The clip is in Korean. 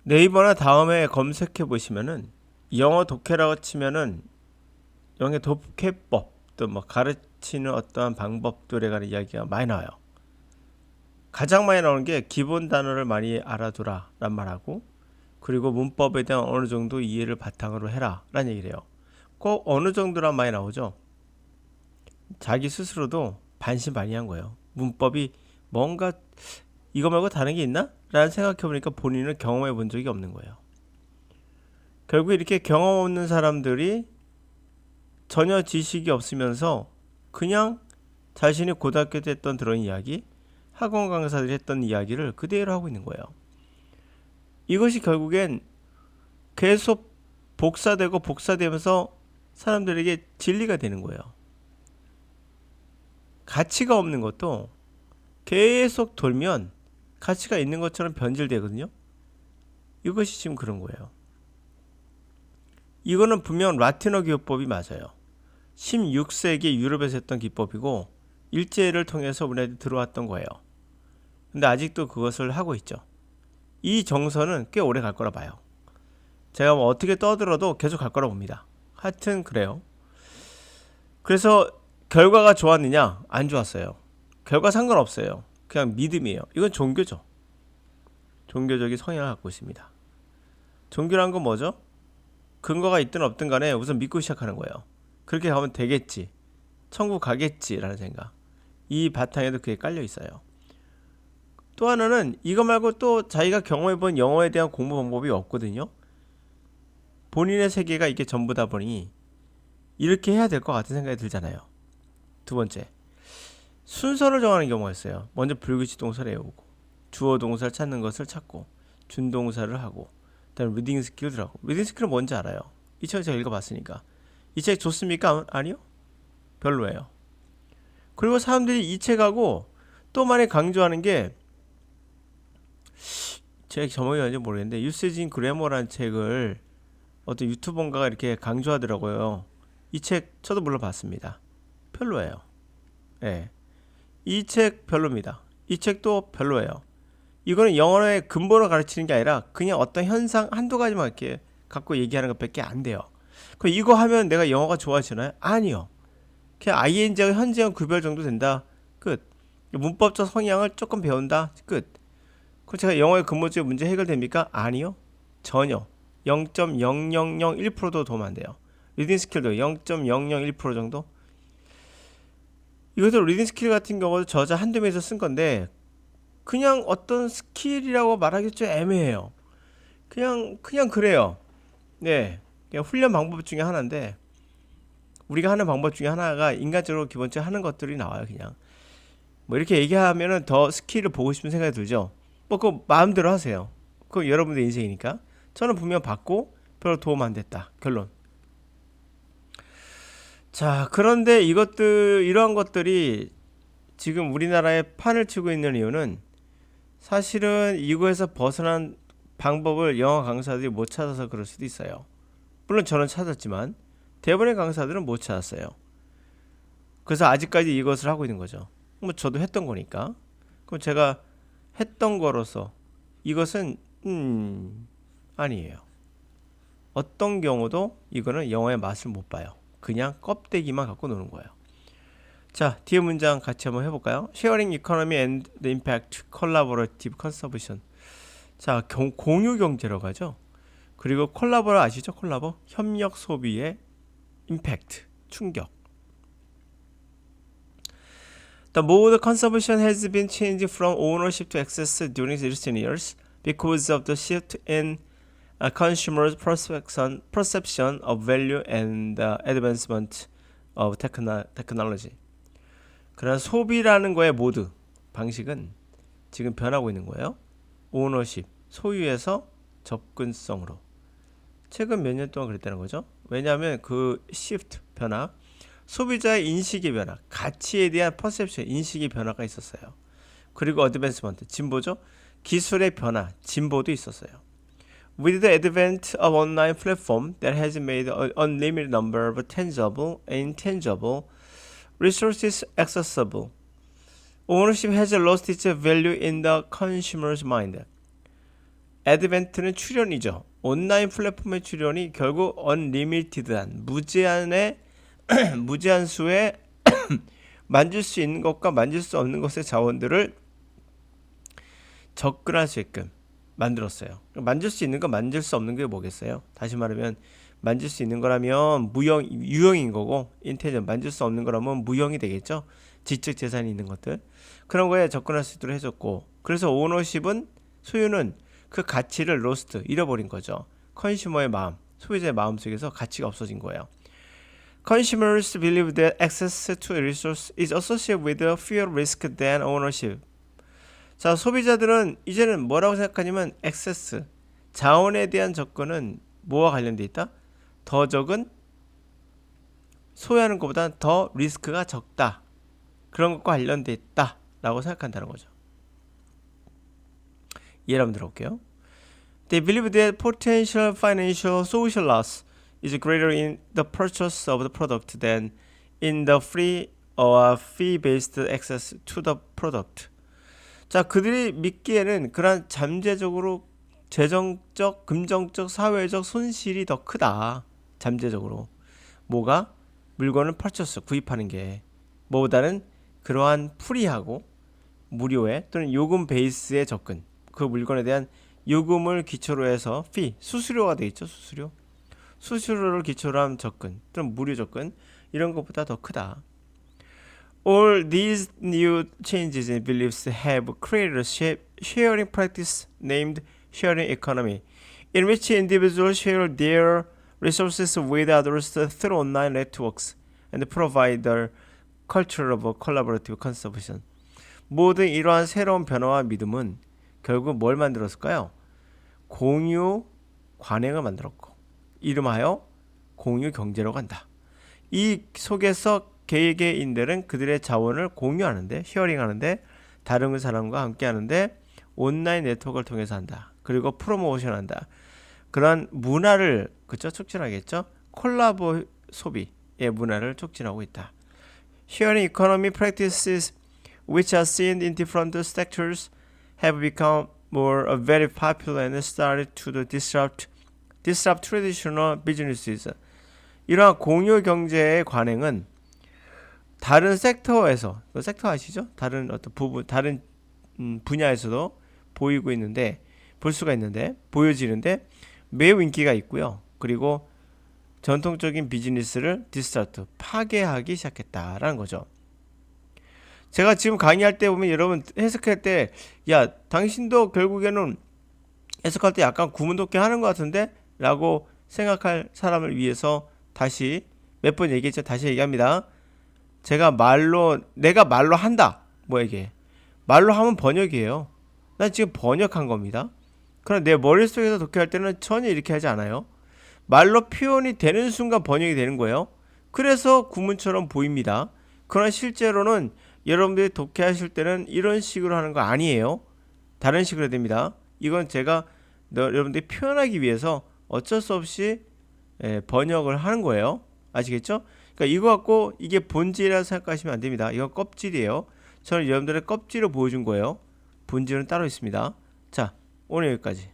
네이버나 다음에 검색해 보시면은 영어 독해라고 치면은 영어 독해법 또 뭐 가르치는 어떠한 방법들에 관한 이야기가 많이 나와요. 가장 많이 나오는 게 기본 단어를 많이 알아두라 란 말하고, 그리고 문법에 대한 어느 정도 이해를 바탕으로 해라 라는 얘기를 해요. 꼭 어느 정도란 많이 나오죠. 자기 스스로도 반신반의한 거예요. 문법이 뭔가 이거 말고 다른 게 있나? 라는 생각해 보니까 본인은 경험해 본 적이 없는 거예요. 결국 이렇게 경험 없는 사람들이 전혀 지식이 없으면서 그냥 자신이 고등학교 때 했던 들은 이야기, 학원 강사들이 했던 이야기를 그대로 하고 있는 거예요. 이것이 결국엔 계속 복사되고 복사되면서 사람들에게 진리가 되는 거예요. 가치가 없는 것도 계속 돌면 가치가 있는 것처럼 변질되거든요. 이것이 지금 그런 거예요. 이거는 분명 라틴어 기법이 맞아요. 16세기 유럽에서 했던 기법이고 일제를 통해서 우리나라에 들어왔던 거예요. 근데 아직도 그것을 하고 있죠. 이 정서는 꽤 오래 갈 거라 봐요. 제가 뭐 어떻게 떠들어도 계속 갈 거라 봅니다. 하여튼 그래요. 그래서 결과가 좋았느냐? 안 좋았어요. 결과 상관없어요. 그냥 믿음이에요. 이건 종교죠. 종교적인 성향을 갖고 있습니다. 종교란 건 뭐죠? 근거가 있든 없든 간에 우선 믿고 시작하는 거예요. 그렇게 가면 되겠지. 천국 가겠지라는 생각. 이 바탕에도 그게 깔려 있어요. 또 하나는 이거 말고 또 자기가 경험해본 영어에 대한 공부 방법이 없거든요. 본인의 세계가 이게 전부다 보니 이렇게 해야 될 것 같은 생각이 들잖아요. 두 번째, 순서를 정하는 경우가 있어요. 먼저 불규칙 동사를 외우고, 주어 동사를 찾는 것을 찾고, 준동사를 하고, 그다음에 리딩 스킬을 들어가고. 리딩 스킬은 뭔지 알아요. 이 책 제가 읽어봤으니까. 이 책 좋습니까? 아니요? 별로예요. 그리고 사람들이 이 책하고 또 많이 강조하는 게, 제 제목이 뭔지 모르겠는데 유세진 그래머라는 책을 어떤 유튜버인가가 이렇게 강조하더라고요. 이 책 저도 물론 봤습니다. 별로예요. 예. 이 책 별로입니다. 이 책도 별로예요. 이거는 영어의 근본을 가르치는 게 아니라 그냥 어떤 현상 한두 가지만 이렇게 갖고 얘기하는 것밖에 안 돼요. 그럼 이거 하면 내가 영어가 좋아지나요? 아니요. 그냥 ing와 현재형 구별 정도 된다. 끝. 문법적 성향을 조금 배운다. 끝. 그럼 제가 영어의 근본적인 문제 해결됩니까? 아니요. 전혀. 0.0001%도 도움 안 돼요. 리딩 스킬도 0.001% 정도? 이것도 리딩 스킬 같은 경우도 저자 한두 명에서 쓴 건데 그냥 어떤 스킬이라고 말하기 좀 애매해요. 그냥 그래요. 네. 그냥 훈련 방법 중에 하나인데 우리가 하는 방법 중에 하나가 인간적으로 기본적으로 하는 것들이 나와요. 그냥 뭐 이렇게 얘기하면은 더 스킬을 보고 싶은 생각이 들죠. 뭐 그거 마음대로 하세요. 그거 여러분들 인생이니까. 저는 분명 받고 별로 도움 안 됐다. 결론. 자, 그런데 이러한 것들이 지금 우리나라에 판을 치고 있는 이유는 사실은 이거에서 벗어난 방법을 영어 강사들이 못 찾아서 그럴 수도 있어요. 물론 저는 찾았지만 대부분의 강사들은 못 찾았어요. 그래서 아직까지 이것을 하고 있는 거죠. 뭐 저도 했던 거니까. 그럼 제가 했던 거로서 이것은 아니에요. 어떤 경우도 이거는 영어의 맛을 못 봐요. 그냥 껍데기만 갖고 노는 거예요. 자, 뒤에 문장 같이 한번 해볼까요? Sharing economy and the impact, collaborative consumption. 자, 공유 경제라고 하죠. 그리고 콜라보라 아시죠? 콜라보? 협력 소비의 임팩트, 충격. The mode of consumption has been changed from ownership to access during recent years because of the shift in consumers' perception of value and the advancement of technology. 그런 소비라는 거의 모드, 방식은 지금 변하고 있는 거예요. 오너십, 소유에서 접근성으로. 최근 몇 년 동안 그랬다는 거죠. 왜냐하면 그 시프트, 변화, 소비자의 인식의 변화, 가치에 대한 퍼셉션, 인식의 변화가 있었어요. 그리고 어드밴스먼트, 진보죠. 기술의 변화, 진보도 있었어요. With the advent of online platform that has made an unlimited number of tangible and intangible resources accessible, ownership has lost its value in the consumer's mind. advent는 출연이죠. 온라인 플랫폼의 출연이 결국 unlimited한 무제한의 무제한 수의 만질 수 있는 것과 만질 수 없는 것의 자원들을 접근할 수 있게끔 만들었어요. 만질 수 있는 거 만질 수 없는 게 뭐겠어요? 다시 말하면 만질 수 있는 거라면 유형인 거고, 인텔리전 만질 수 없는 거라면 무형이 되겠죠. 지적 재산이 있는 것들, 그런 거에 접근할 수 있도록 해줬고, 그래서 오너십은, 소유는 그 가치를 로스트, 잃어버린 거죠. 컨슈머의 마음, 소유자의 마음 속에서 가치가 없어진 거예요. Consumers believe that access to a resource is associated with a fewer risk than ownership. 자, 소비자들은 이제는 뭐라고 생각하냐면 액세스, 자원에 대한 접근은 뭐와 관련돼 있다? 더 적은, 소유하는 것보다 더 리스크가 적다, 그런 것과 관련돼 있다 라고 생각한다는 거죠. 예를 한번 들어볼게요. They believe that potential financial social loss is greater in the purchase of the product than in the free or fee-based access to the product. 자, 그들이 믿기에는 그러한 잠재적으로 재정적, 금전적, 사회적 손실이 더 크다. 잠재적으로. 뭐가? 물건을 펄쳐서 구입하는 게 뭐보다는 그러한 프리하고 무료의 또는 요금 베이스의 접근, 그 물건에 대한 요금을 기초로 해서 수수료가 되겠죠. 수수료를 기초로 한 접근 또는 무료 접근, 이런 것보다 더 크다. All these new changes in beliefs have created a sharing practice named sharing economy, in which individuals share their resources with others through online networks and provide the culture of collaborative consumption. 모든 이러한 새로운 변화와 믿음은 결국 뭘 만들었을까요? 공유 관행을 만들었고, 이름하여 공유 경제로 간다. 이 속에서 개개인들은 그들의 자원을 공유하는데, 쉐어링하는데, 다른 사람과 함께 하는데, 온라인 네트워크를 통해서 한다. 그리고 프로모션한다. 그런 문화를 촉진하겠죠. 콜라보 소비의 문화를 촉진하고 있다. Sharing economy practices which are seen in different sectors have become more very popular and started to disrupt traditional businesses. 이러한 공유 경제의 관행은 다른 섹터에서, 섹터 아시죠? 다른 어떤 부분, 다른 분야에서도 볼 수가 있는데, 보여지는데 매우 인기가 있고요. 그리고 전통적인 비즈니스를 디스트럭트, 파괴하기 시작했다라는 거죠. 제가 지금 강의할 때 보면 여러분 해석할 때, 야, 당신도 결국에는 해석할 때 약간 구문독해 하는 것 같은데? 라고 생각할 사람을 위해서 다시 몇 번 얘기했죠. 다시 얘기합니다. 내가 말로 한다. 뭐에게? 말로 하면 번역이에요. 난 지금 번역한 겁니다. 그럼 내 머릿속에서 독해할 때는 전혀 이렇게 하지 않아요. 말로 표현이 되는 순간 번역이 되는 거예요. 그래서 구문처럼 보입니다. 그러나 실제로는 여러분들이 독해하실 때는 이런 식으로 하는 거 아니에요. 다른 식으로 됩니다. 이건 제가 여러분들이 표현하기 위해서 어쩔 수 없이 번역을 하는 거예요. 아시겠죠? 그러니까 이거 갖고 이게 본질이라고 생각하시면 안 됩니다. 이건 껍질이에요. 저는 여러분들의 껍질을 보여준 거예요. 본질은 따로 있습니다. 자, 오늘 여기까지.